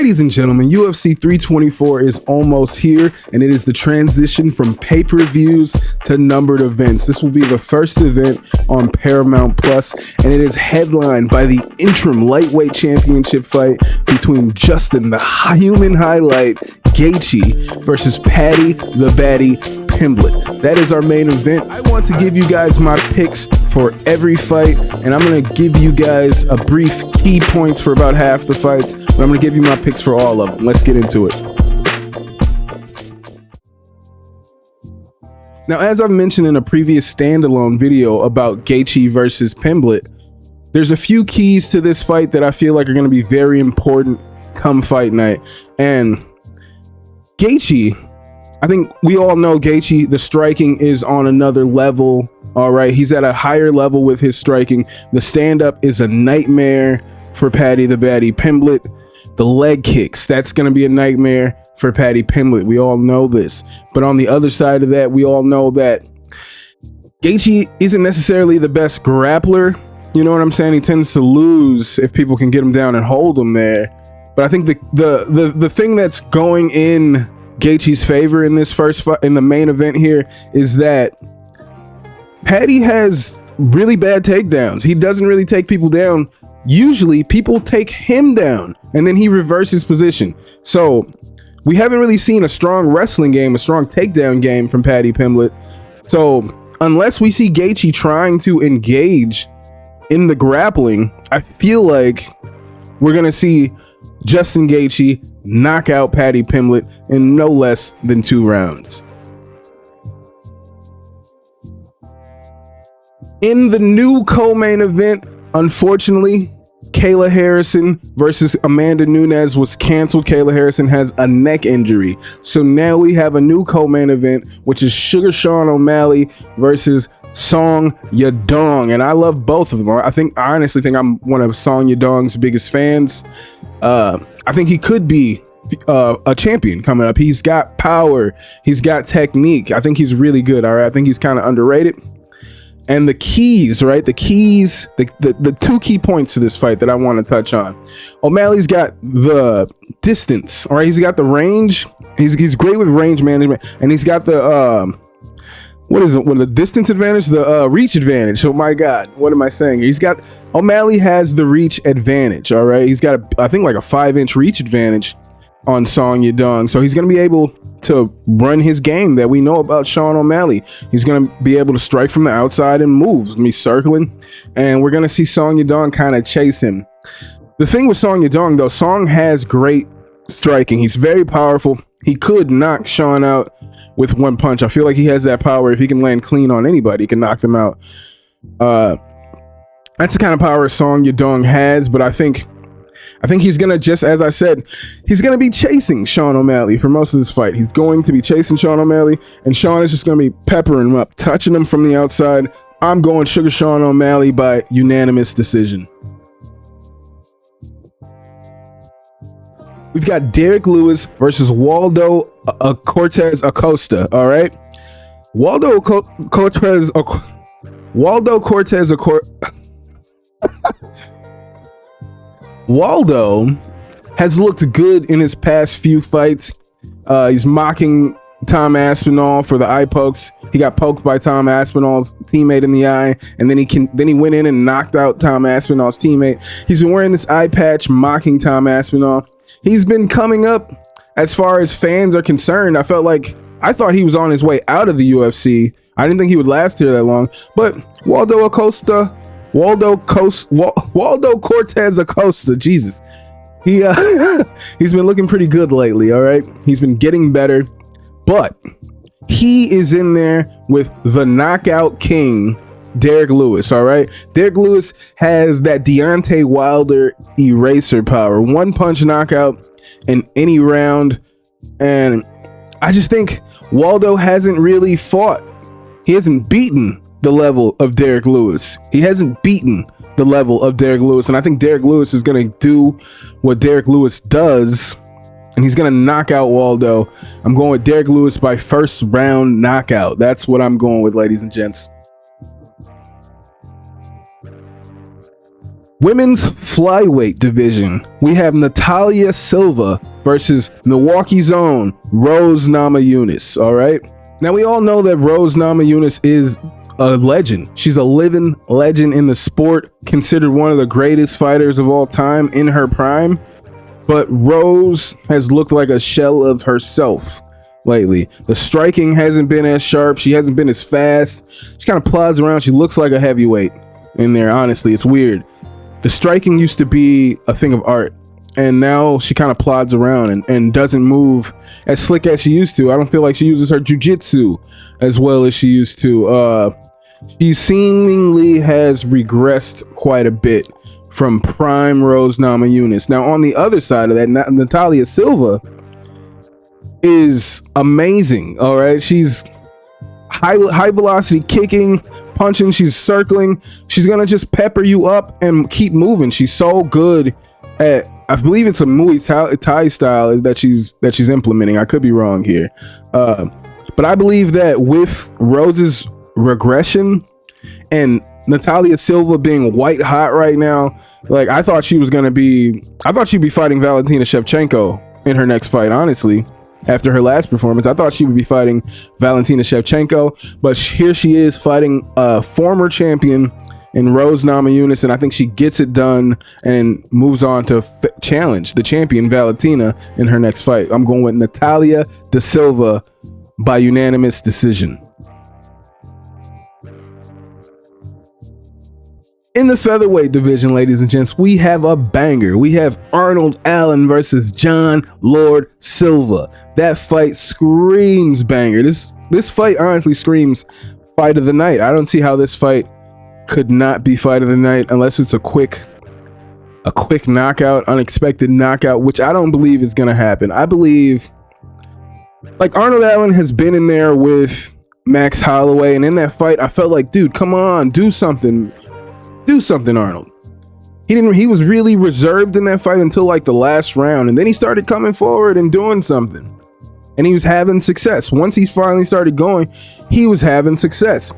Ladies and gentlemen, UFC 324 is almost here, and it is the transition from pay-per-views to numbered events. This will be the first event on Paramount Plus, and it is headlined by the interim lightweight championship fight between Justin, the human highlight, Gaethje versus Paddy the Baddy Pimblett. That is our main event. I want to give you guys my picks for every fight, and I'm going to give you guys a brief key points for about half the fights, but I'm going to give you my picks for all of them. Let's get into it. Now, as I've mentioned in a previous standalone video about Gaethje versus Pimblett, there's a few keys to this fight that I feel like are going to be very important come fight night. And Gaethje, I think we all know Gaethje, the striking is on another level. All right, he's at a higher level with his striking. The stand-up is a nightmare for Paddy the Baddy Pimblett. The leg kicks, that's going to be a nightmare for Paddy Pimblett. We all know this. But on the other side of that, we all know that Gaethje isn't necessarily the best grappler. You know what I'm saying? He tends to lose if people can get him down and hold him there. But I think the thing that's going in Gaethje's favor in this first fight, in the main event here, is that Paddy has really bad takedowns. He doesn't really take people down. Usually people take him down and then he reverses position. So we haven't really seen a strong wrestling game, a strong takedown game from Paddy Pimblett. So unless we see Gaethje trying to engage in the grappling, I feel like we're going to see Justin Gaethje knock out Paddy Pimblett in no less than 2 rounds. In the new co-main event, unfortunately, Kayla Harrison versus Amanda Nunes was canceled. Kayla Harrison has a neck injury. So now we have a new co-main event, which is Sugar Sean O'Malley versus Song Yadong. And I love both of them. I honestly think I'm one of Song Yadong's biggest fans. I think he could be a champion coming up. He's got power. He's got technique. I think he's really good. All right. I think he's kind of underrated. And the keys, right? The 2 key points to this fight that I want to touch on. O'Malley's got the distance, all right? He's got the range. He's great with range management, and he's got the what is it? What, the distance advantage, the reach advantage. Oh my God, what am I saying? O'Malley has the reach advantage, all right? He's got I think like a 5-inch reach advantage on Song Yadong. So he's going to be able to run his game that we know about Sean O'Malley. He's going to be able to strike from the outside and move. He's going to be circling, and we're going to see Song Yadong kind of chase him. The thing with Song Yadong, though, Song has great striking. He's very powerful. He could knock Sean out with 1 punch. I feel like he has that power. If he can land clean on anybody, he can knock them out. That's the kind of power Song Yadong has, but I think he's going to, just as I said, he's going to be chasing Sean O'Malley for most of this fight. He's going to be chasing Sean O'Malley, and Sean is just going to be peppering him up, touching him from the outside. I'm going Sugar Sean O'Malley by unanimous decision. We've got Derrick Lewis versus Waldo Cortez Acosta, all right? Waldo Cortez Waldo has looked good in his past few fights. He's mocking Tom Aspinall for the eye pokes. He got poked by Tom Aspinall's teammate in the eye, and then he went in and knocked out Tom Aspinall's teammate. He's been wearing this eye patch, mocking Tom Aspinall. He's been coming up as far as fans are concerned. I thought he was on his way out of the UFC. I didn't think he would last here that long, but Waldo Cortez Acosta, Jesus, he's been looking pretty good lately. All right, he's been getting better, but he is in there with the knockout king, Derrick Lewis. All right, Derrick Lewis has that Deontay Wilder eraser power, 1 punch knockout in any round, and I just think Waldo hasn't really fought. He hasn't beaten the level of Derrick Lewis. He hasn't beaten the level of Derrick Lewis, and I think Derrick Lewis is going to do what Derrick Lewis does, and he's going to knock out Waldo. I'm going with Derrick Lewis by 1st round knockout. That's what I'm going with, ladies and gents. Women's flyweight division, we have Natalia Silva versus Milwaukee's own Rose Namajunas. All right. Now, we all know that Rose Namajunas is a legend. She's a living legend in the sport, considered one of the greatest fighters of all time in her prime. But Rose has looked like a shell of herself lately. The striking hasn't been as sharp. She hasn't been as fast. She kind of plods around. She looks like a heavyweight in there. Honestly, it's weird. The striking used to be a thing of art, and now she kind of plods around and doesn't move as slick as she used to. I don't feel like she uses her jiu-jitsu as well as she used to. She seemingly has regressed quite a bit from prime Rose Namajunas. Now, on the other side of that, Natalia Silva is amazing. All right, she's high velocity kicking, punching, she's circling. She's gonna just pepper you up and keep moving. She's so good at, I believe it's a Muay Thai style that she's implementing. I could be wrong here, but I believe that with Rose's regression and Natalia Silva being white hot right now, like I thought she'd be fighting Valentina Shevchenko in her next fight. Honestly, after her last performance, I thought she would be fighting Valentina Shevchenko, but here she is fighting a former champion in Rose Namajunas, and I think she gets it done and moves on to challenge the champion Valentina in her next fight. I'm going with Natalia da Silva by unanimous decision. In the featherweight division, ladies and gents, we have a banger. We have Arnold Allen versus John Lord Silva. That fight screams banger. This fight honestly screams fight of the night. I don't see how this fight could not be fight of the night unless it's a quick knockout, unexpected knockout, which I don't believe is going to happen. I believe like Arnold Allen has been in there with Max Holloway, and in that fight, I felt like, dude, come on, do something. Do something, Arnold. He was really reserved in that fight until like the last round, and then he started coming forward and doing something, and he was having success. Once he finally started going, he was having success.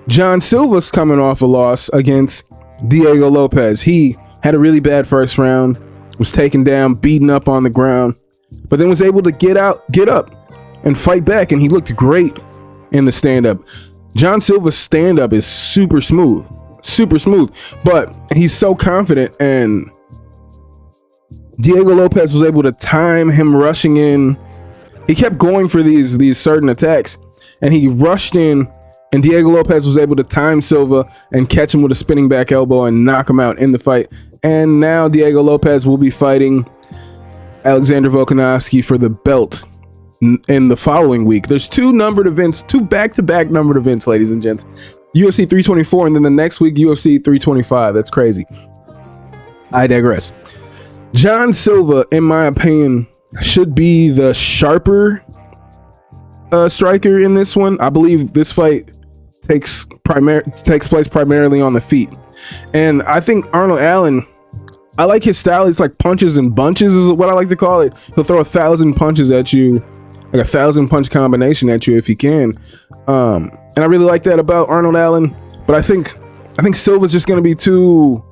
John Silva's coming off a loss against Diego Lopez. He had a really bad first round, was taken down, beaten up on the ground, but then was able to get up and fight back, and he looked great in the stand-up. John Silva's stand-up is super smooth, but he's so confident, and Diego Lopez was able to time him rushing in. He kept going for these certain attacks, and he rushed in, and Diego Lopez was able to time Silva and catch him with a spinning back elbow and knock him out in the fight. And now Diego Lopez will be fighting Alexander Volkanovski for the belt in the following week. There's two back-to-back numbered events, ladies and gents. UFC 324, and then the next week, UFC 325. That's crazy. I digress. John Silva, in my opinion, should be the sharper striker in this one. I believe this fight takes place primarily on the feet. And I think Arnold Allen, I like his style. It's like punches and bunches is what I like to call it. He'll throw 1,000 punches at you, like 1,000 punch combination at you if he can. And I really like that about Arnold Allen, but I think Silva's just going to be too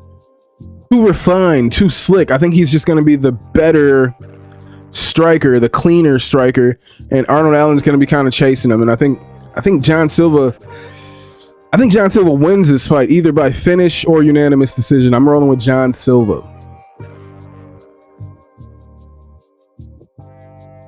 refined, too slick. I think he's just going to be the better striker, the cleaner striker, and Arnold Allen's going to be kind of chasing him. And I think John Silva wins this fight either by finish or unanimous decision. I'm rolling with John Silva.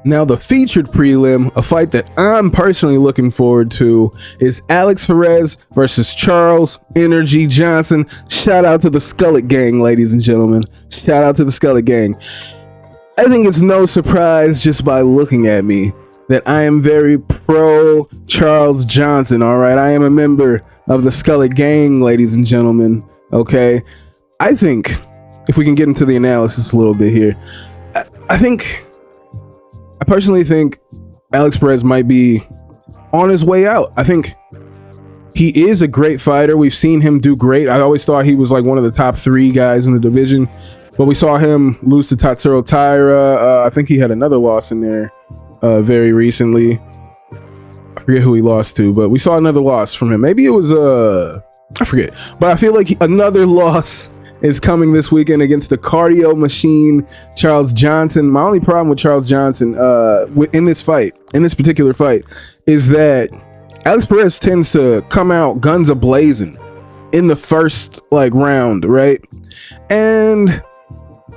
Now, the featured prelim, a fight that I'm personally looking forward to, is Alex Perez versus Charles InnerG Johnson. Shout out to the Skullet Gang, ladies and gentlemen. Shout out to the Skullet Gang. I think it's no surprise just by looking at me that I am very pro Charles Johnson, all right? I am a member of the Skullet Gang, ladies and gentlemen, okay? I think, if we can get into the analysis a little bit here, I personally think Alex Perez might be on his way out. I think he is a great fighter. We've seen him do great. I always thought he was like one of the top 3 guys in the division, but we saw him lose to Tatsuro Taira. I think he had another loss in there very recently. I forget who he lost to, but we saw another loss from him. Maybe it was I forget, but I feel like another loss is coming this weekend against the cardio machine, Charles Johnson. My only problem with Charles Johnson in this particular fight, is that Alex Perez tends to come out guns a-blazing in the first round, right? And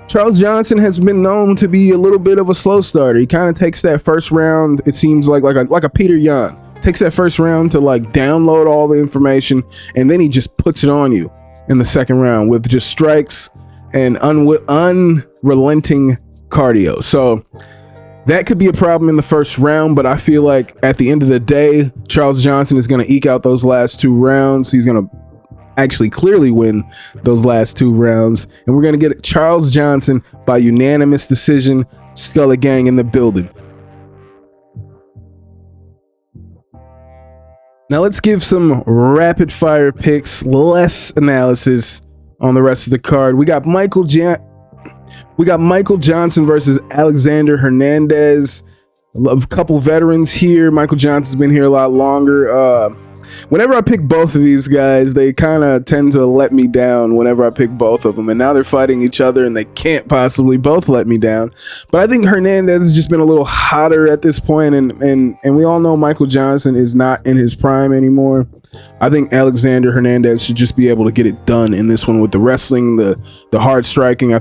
Charles Johnson has been known to be a little bit of a slow starter. He kind of takes that first round, it seems like a Peter Yan. Takes that first round to download all the information, and then he just puts it on you in the second round with just strikes and unrelenting cardio. So that could be a problem in the first round, but I feel like at the end of the day, Charles Johnson is going to eke out those last 2 rounds. He's going to actually clearly win those last 2 rounds, and we're going to get Charles Johnson by unanimous decision. Scully Gang in the building. Now let's give some rapid fire picks, less analysis on the rest of the card. We got Michael Johnson versus Alexander Hernandez. A couple veterans here. Michael Johnson's been here a lot longer. Whenever I pick both of these guys, they kind of tend to let me down whenever I pick both of them. And now they're fighting each other and they can't possibly both let me down. But I think Hernandez has just been a little hotter at this point, and we all know Michael Johnson is not in his prime anymore. I think Alexander Hernandez should just be able to get it done in this one with the wrestling, the hard striking. I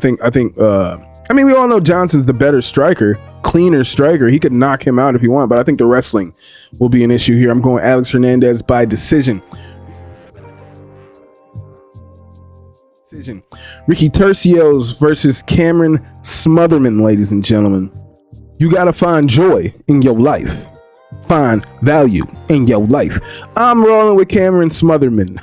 mean, we all know Johnson's the better striker, cleaner striker. He could knock him out if he wanted, but I think the wrestling will be an issue here. I'm going Alex Hernandez by decision. Ricky Tercios versus Cameron Smotherman, ladies and gentlemen. You gotta find joy in your life. Find value in your life. I'm rolling with Cameron Smotherman.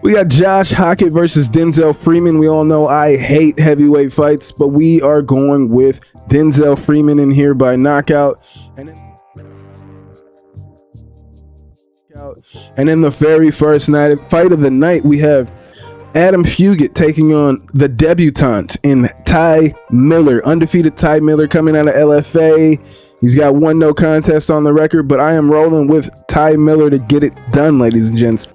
We got Josh Hockett versus Denzel Freeman. We all know I hate heavyweight fights, but we are going with Denzel Freeman in here by knockout. And then the very first fight of the night, we have Adam Fugit taking on the debutante in Ty Miller. Undefeated Ty Miller coming out of LFA. He's got 1 no contest on the record, but I am rolling with Ty Miller to get it done, ladies and gents.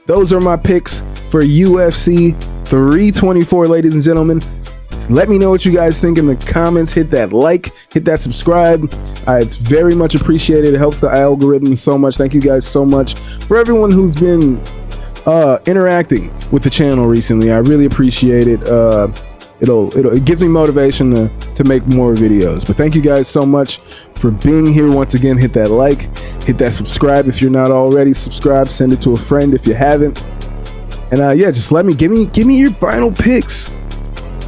Those are my picks for UFC 324, ladies and gentlemen. Let me know what you guys think in the comments. Hit that like, hit that subscribe. It's very much appreciated. It helps the algorithm so much. Thank you guys so much for everyone who's been interacting with the channel recently. I really appreciate it. It gives me motivation to make more videos. But thank you guys so much for being here. Once again, hit that like, hit that subscribe if you're not already subscribed. Send it to a friend if you haven't. And yeah, just give me your final picks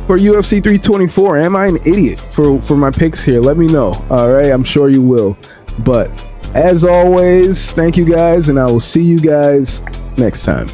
for UFC 324. Am I an idiot for my picks here? Let me know. All right, I'm sure you will. But as always, thank you guys, and I will see you guys next time.